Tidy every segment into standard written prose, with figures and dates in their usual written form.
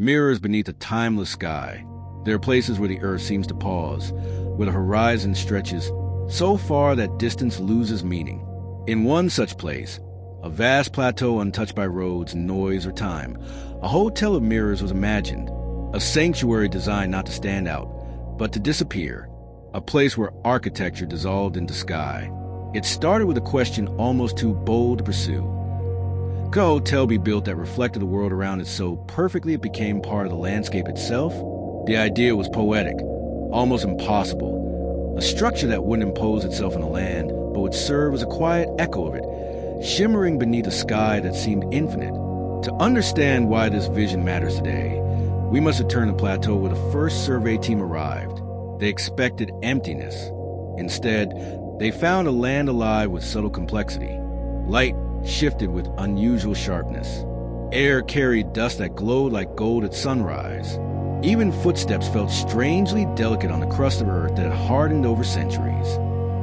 Mirrors beneath a timeless sky. There are places where the earth seems to pause, where the horizon stretches so far that distance loses meaning. In one such place, a vast plateau untouched by roads, noise, or time, a hotel of mirrors was imagined, a sanctuary designed not to stand out, but to disappear, a place where architecture dissolved into sky. It started with a question almost too bold to pursue. Could a hotel be built that reflected the world around it so perfectly it became part of the landscape itself? The idea was poetic, almost impossible. A structure that wouldn't impose itself on the land, but would serve as a quiet echo of it, shimmering beneath a sky that seemed infinite. To understand why this vision matters today, we must return to the plateau where the first survey team arrived. They expected emptiness. Instead, they found a land alive with subtle complexity. Light shifted with unusual sharpness. Air carried dust that glowed like gold at sunrise. Even footsteps felt strangely delicate on the crust of earth that had hardened over centuries.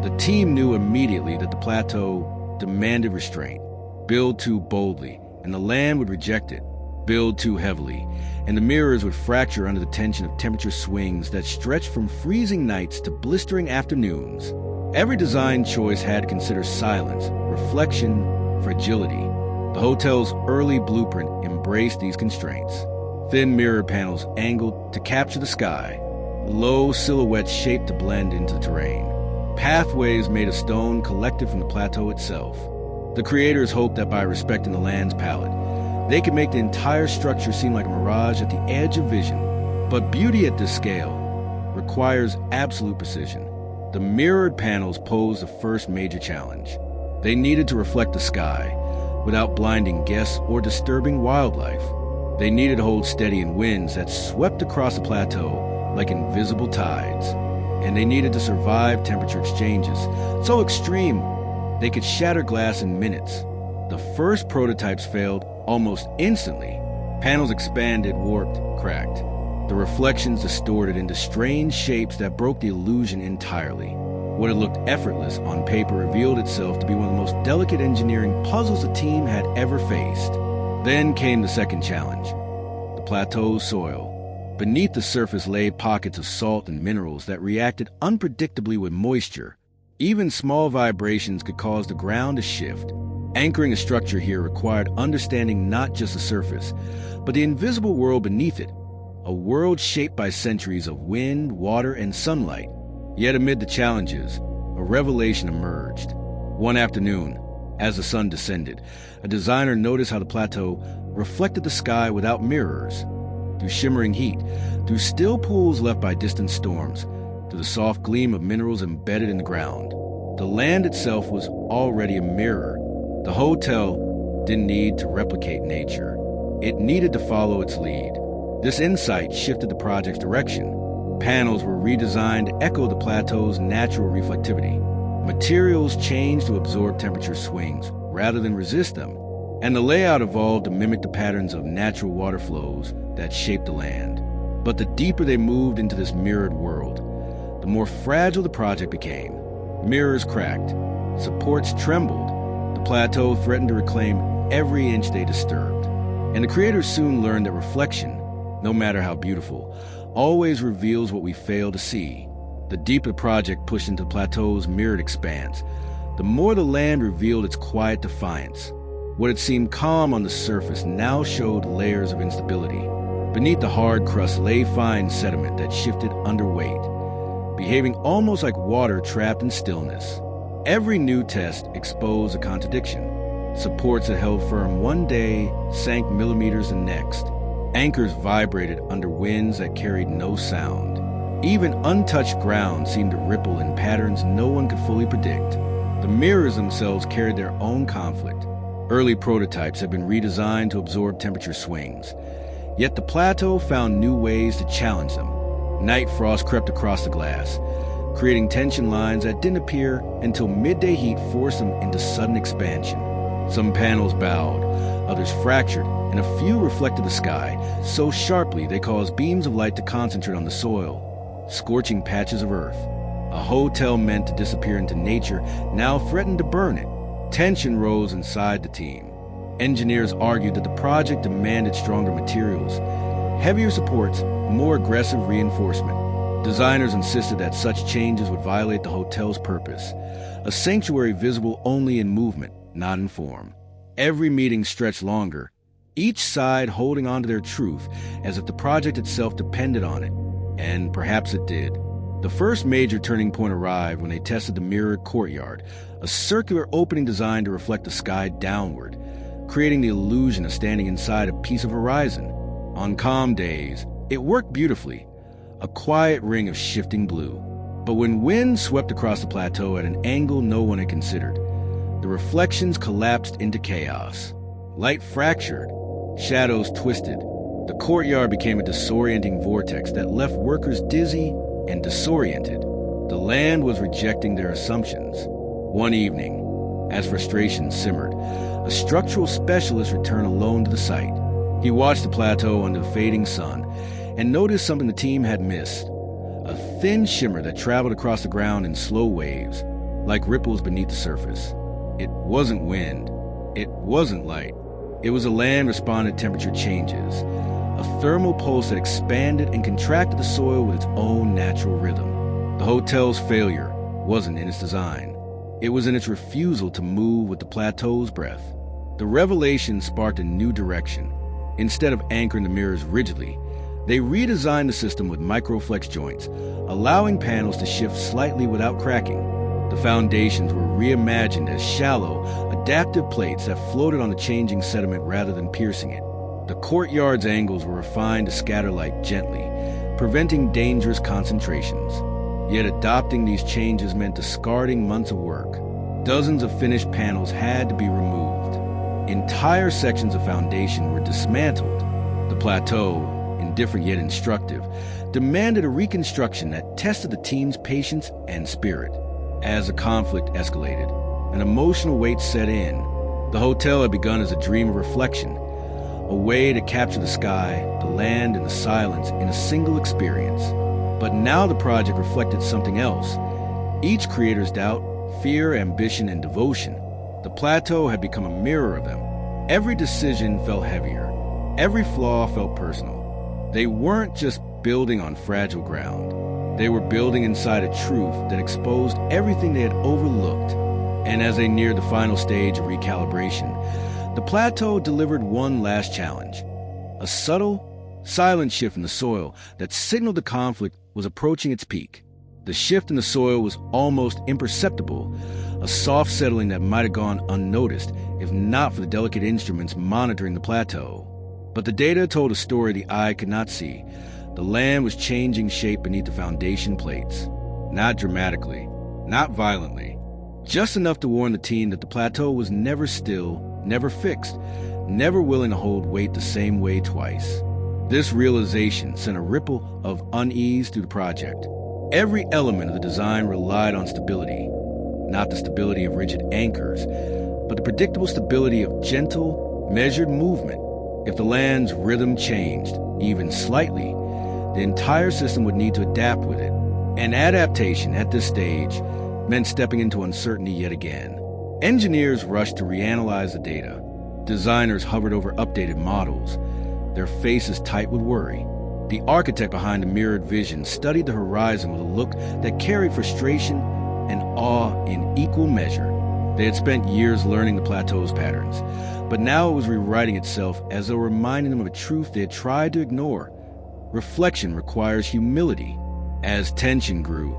The team knew immediately that the plateau demanded restraint. Build too boldly, and the land would reject it. Build too heavily, and the mirrors would fracture under the tension of temperature swings that stretched from freezing nights to blistering afternoons. Every design choice had to consider silence, reflection, fragility. The hotel's early blueprint embraced these constraints. Thin mirror panels angled to capture the sky, low silhouettes shaped to blend into the terrain. Pathways made of stone collected from the plateau itself. The creators hoped that by respecting the land's palette, they could make the entire structure seem like a mirage at the edge of vision. But beauty at this scale requires absolute precision. The mirrored panels posed the first major challenge. They needed to reflect the sky without blinding guests or disturbing wildlife. They needed to hold steady in winds that swept across the plateau like invisible tides. And they needed to survive temperature exchanges so extreme they could shatter glass in minutes. The first prototypes failed almost instantly. Panels expanded, warped, cracked. The reflections distorted into strange shapes that broke the illusion entirely. What had looked effortless on paper revealed itself to be one of the most delicate engineering puzzles the team had ever faced. Then came the second challenge, the plateau's soil. Beneath the surface lay pockets of salt and minerals that reacted unpredictably with moisture. Even small vibrations could cause the ground to shift. Anchoring a structure here required understanding not just the surface, but the invisible world beneath it, a world shaped by centuries of wind, water, and sunlight. Yet amid the challenges, a revelation emerged. One afternoon, as the sun descended, a designer noticed how the plateau reflected the sky without mirrors. Through shimmering heat, through still pools left by distant storms, through the soft gleam of minerals embedded in the ground. The land itself was already a mirror. The hotel didn't need to replicate nature. It needed to follow its lead. This insight shifted the project's direction. Panels were redesigned to echo the plateau's natural reflectivity. Materials changed to absorb temperature swings rather than resist them. And the layout evolved to mimic the patterns of natural water flows that shaped the land. But the deeper they moved into this mirrored world, the more fragile the project became. Mirrors cracked, supports trembled. The plateau threatened to reclaim every inch they disturbed. And the creators soon learned that reflection, no matter how beautiful, always reveals what we fail to see. The deeper the project pushed into the plateau's mirrored expanse, the more the land revealed its quiet defiance. What had seemed calm on the surface now showed layers of instability. Beneath the hard crust lay fine sediment that shifted underweight, behaving almost like water trapped in stillness. Every new test exposed a contradiction. Supports that held firm one day sank millimeters the next. Anchors vibrated under winds that carried no sound. Even untouched ground seemed to ripple in patterns no one could fully predict. The mirrors themselves carried their own conflict. Early prototypes had been redesigned to absorb temperature swings. Yet the plateau found new ways to challenge them. Night frost crept across the glass, creating tension lines that didn't appear until midday heat forced them into sudden expansion. Some panels bowed, others fractured, and a few reflected the sky so sharply they caused beams of light to concentrate on the soil, scorching patches of earth. A hotel meant to disappear into nature now threatened to burn it. Tension rose inside the team. Engineers argued that the project demanded stronger materials, Heavier supports, more aggressive reinforcement. Designers insisted that such changes would violate the hotel's purpose, a sanctuary visible only in movement, not in form. Every meeting stretched longer, each side holding on to their truth as if the project itself depended on it. And perhaps it did. The first major turning point arrived when they tested the mirrored courtyard, a circular opening designed to reflect the sky downward, creating the illusion of standing inside a piece of horizon. On calm days, it worked beautifully, a quiet ring of shifting blue. But when wind swept across the plateau at an angle no one had considered, the reflections collapsed into chaos. Light fractured, shadows twisted. The courtyard became a disorienting vortex that left workers dizzy and disoriented. The land was rejecting their assumptions. One evening, as frustration simmered, a structural specialist returned alone to the site. He watched the plateau under the fading sun and noticed something the team had missed: a thin shimmer that traveled across the ground in slow waves, like ripples beneath the surface. It wasn't wind. It wasn't light. It was a land-responded temperature changes, a thermal pulse that expanded and contracted the soil with its own natural rhythm. The hotel's failure wasn't in its design. It was in its refusal to move with the plateau's breath. The revelation sparked a new direction. Instead of anchoring the mirrors rigidly, they redesigned the system with microflex joints, allowing panels to shift slightly without cracking. The foundations were reimagined as shallow, adaptive plates that floated on the changing sediment rather than piercing it. The courtyard's angles were refined to scatter light gently, preventing dangerous concentrations. Yet adopting these changes meant discarding months of work. Dozens of finished panels had to be removed. Entire sections of foundation were dismantled. The plateau, indifferent yet instructive, demanded a reconstruction that tested the team's patience and spirit. As the conflict escalated, an emotional weight set in. The hotel had begun as a dream of reflection, a way to capture the sky, the land, and the silence in a single experience. But now the project reflected something else: each creator's doubt, fear, ambition, and devotion. The plateau had become a mirror of them. Every decision felt heavier. Every flaw felt personal. They weren't just building on fragile ground. They were building inside a truth that exposed everything they had overlooked. And as they neared the final stage of recalibration, the plateau delivered one last challenge: a subtle, silent shift in the soil that signaled the conflict was approaching its peak. The shift in the soil was almost imperceptible, a soft settling that might have gone unnoticed if not for the delicate instruments monitoring the plateau. But the data told a story the eye could not see. The land was changing shape beneath the foundation plates. Not dramatically, not violently, just enough to warn the team that the plateau was never still, never fixed, never willing to hold weight the same way twice. This realization sent a ripple of unease through the project. Every element of the design relied on stability, not the stability of rigid anchors, but the predictable stability of gentle, measured movement. If the land's rhythm changed, even slightly, the entire system would need to adapt with it. And adaptation at this stage meant stepping into uncertainty yet again. Engineers rushed to reanalyze the data. Designers hovered over updated models, their faces tight with worry. The architect behind the mirrored vision studied the horizon with a look that carried frustration and awe in equal measure. They had spent years learning the plateau's patterns, but now it was rewriting itself as though reminding them of a truth they had tried to ignore. Reflection requires humility. As tension grew,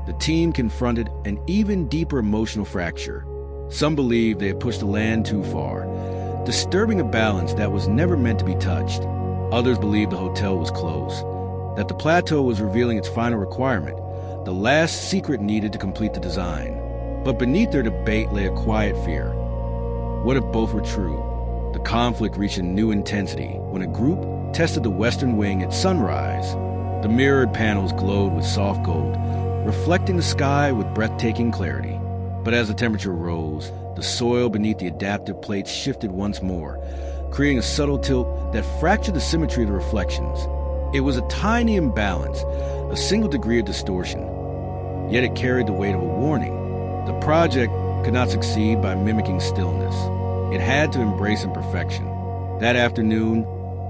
the team confronted an even deeper emotional fracture. Some believed they had pushed the land too far, disturbing a balance that was never meant to be touched. Others believed the hotel was close, that the plateau was revealing its final requirement, the last secret needed to complete the design. But beneath their debate lay a quiet fear. What if both were true? The conflict reached a new intensity when a group tested the western wing at sunrise. The mirrored panels glowed with soft gold, reflecting the sky with breathtaking clarity. But as the temperature rose, the soil beneath the adaptive plates shifted once more, creating a subtle tilt that fractured the symmetry of the reflections. It was a tiny imbalance, a single degree of distortion. Yet it carried the weight of a warning. The project could not succeed by mimicking stillness. It had to embrace imperfection. That afternoon,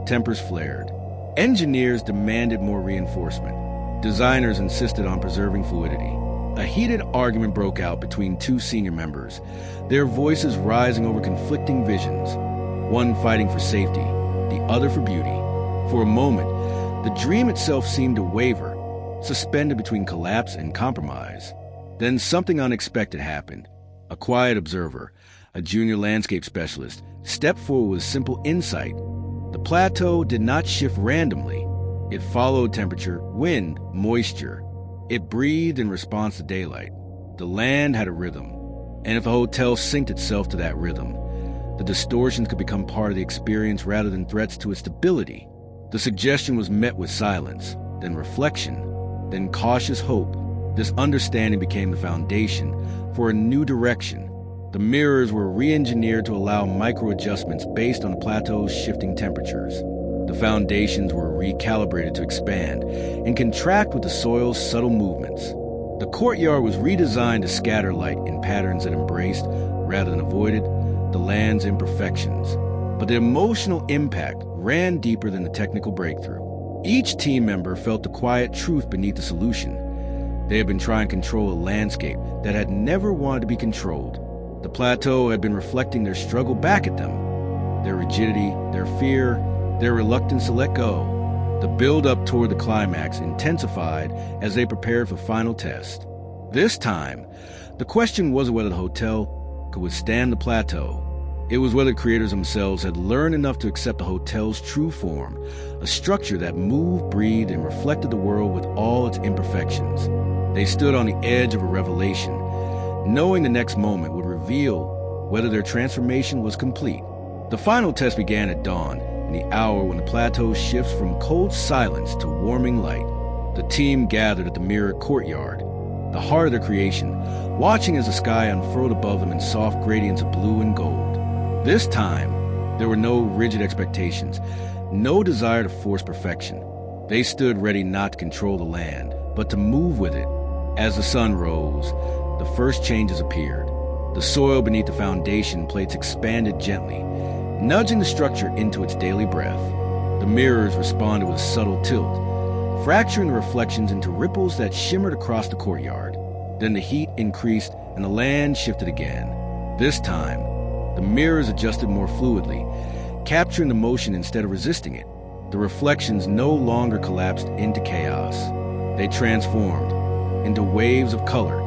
tempers flared. Engineers demanded more reinforcement. Designers insisted on preserving fluidity. A heated argument broke out between two senior members, their voices rising over conflicting visions, one fighting for safety, the other for beauty. For a moment, the dream itself seemed to waver, suspended between collapse and compromise. Then something unexpected happened. A quiet observer, a junior landscape specialist, stepped forward with simple insight. The plateau did not shift randomly. It followed temperature, wind, moisture. It breathed in response to daylight. The land had a rhythm, and if a hotel synced itself to that rhythm, the distortions could become part of the experience rather than threats to its stability. The suggestion was met with silence, then reflection, then cautious hope. This understanding became the foundation for a new direction. The mirrors were re-engineered to allow micro-adjustments based on the plateau's shifting temperatures. The foundations were recalibrated to expand and contract with the soil's subtle movements. The courtyard was redesigned to scatter light in patterns that embraced, rather than avoided, the land's imperfections. But the emotional impact ran deeper than the technical breakthrough. Each team member felt the quiet truth beneath the solution. They had been trying to control a landscape that had never wanted to be controlled. The plateau had been reflecting their struggle back at them, their rigidity, their fear, their reluctance to let go. The build-up toward the climax intensified as they prepared for final test. This time, the question wasn't whether the hotel could withstand the plateau. It was whether creators themselves had learned enough to accept the hotel's true form, a structure that moved, breathed, and reflected the world with all its imperfections. They stood on the edge of a revelation, knowing the next moment would reveal whether their transformation was complete. The final test began at dawn, in the hour when the plateau shifts from cold silence to warming light. The team gathered at the mirrored courtyard, the heart of their creation, watching as the sky unfurled above them in soft gradients of blue and gold. This time, there were no rigid expectations, no desire to force perfection. They stood ready not to control the land, but to move with it. As the sun rose, the first changes appeared. The soil beneath the foundation plates expanded gently, nudging the structure into its daily breath. The mirrors responded with a subtle tilt, fracturing the reflections into ripples that shimmered across the courtyard. Then the heat increased and the land shifted again. This time, the mirrors adjusted more fluidly, capturing the motion instead of resisting it. The reflections no longer collapsed into chaos. They transformed into waves of color,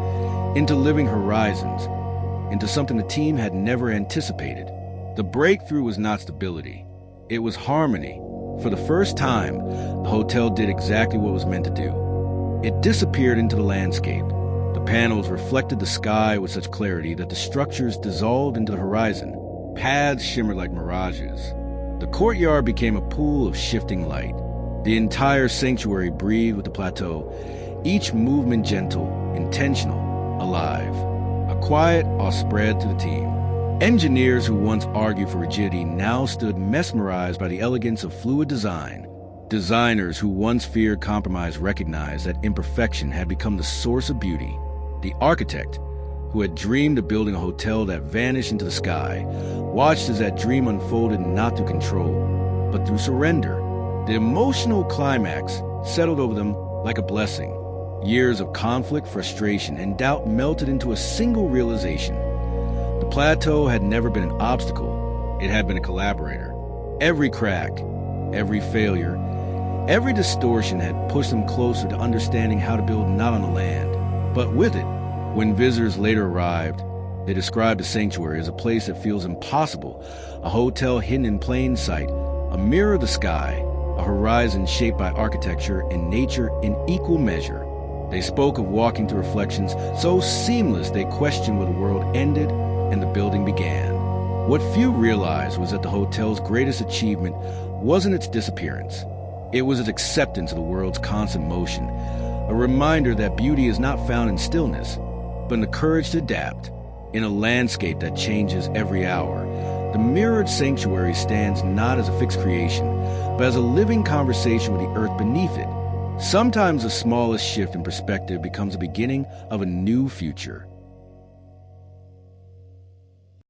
into living horizons, into something the team had never anticipated. The breakthrough was not stability. It was harmony. For the first time, the hotel did exactly what it was meant to do. It disappeared into the landscape. The panels reflected the sky with such clarity that the structures dissolved into the horizon. Paths shimmered like mirages. The courtyard became a pool of shifting light. The entire sanctuary breathed with the plateau, each movement gentle, intentional, alive. A quiet awe spread to the team. Engineers who once argued for rigidity now stood mesmerized by the elegance of fluid design. Designers who once feared compromise recognized that imperfection had become the source of beauty. The architect, who had dreamed of building a hotel that vanished into the sky, watched as that dream unfolded not through control, but through surrender. The emotional climax settled over them like a blessing. Years of conflict, frustration, and doubt melted into a single realization. The plateau had never been an obstacle. It had been a collaborator. Every crack, every failure, every distortion had pushed them closer to understanding how to build not on the land, but with it. When visitors later arrived, they described the sanctuary as a place that feels impossible, a hotel hidden in plain sight, a mirror of the sky, a horizon shaped by architecture and nature in equal measure. They spoke of walking through reflections so seamless they questioned where the world ended and the building began. What few realized was that the hotel's greatest achievement wasn't its disappearance. It was its acceptance of the world's constant motion, a reminder that beauty is not found in stillness, but in the courage to adapt. In a landscape that changes every hour, the mirrored sanctuary stands not as a fixed creation, but as a living conversation with the earth beneath it. Sometimes the smallest shift in perspective becomes the beginning of a new future.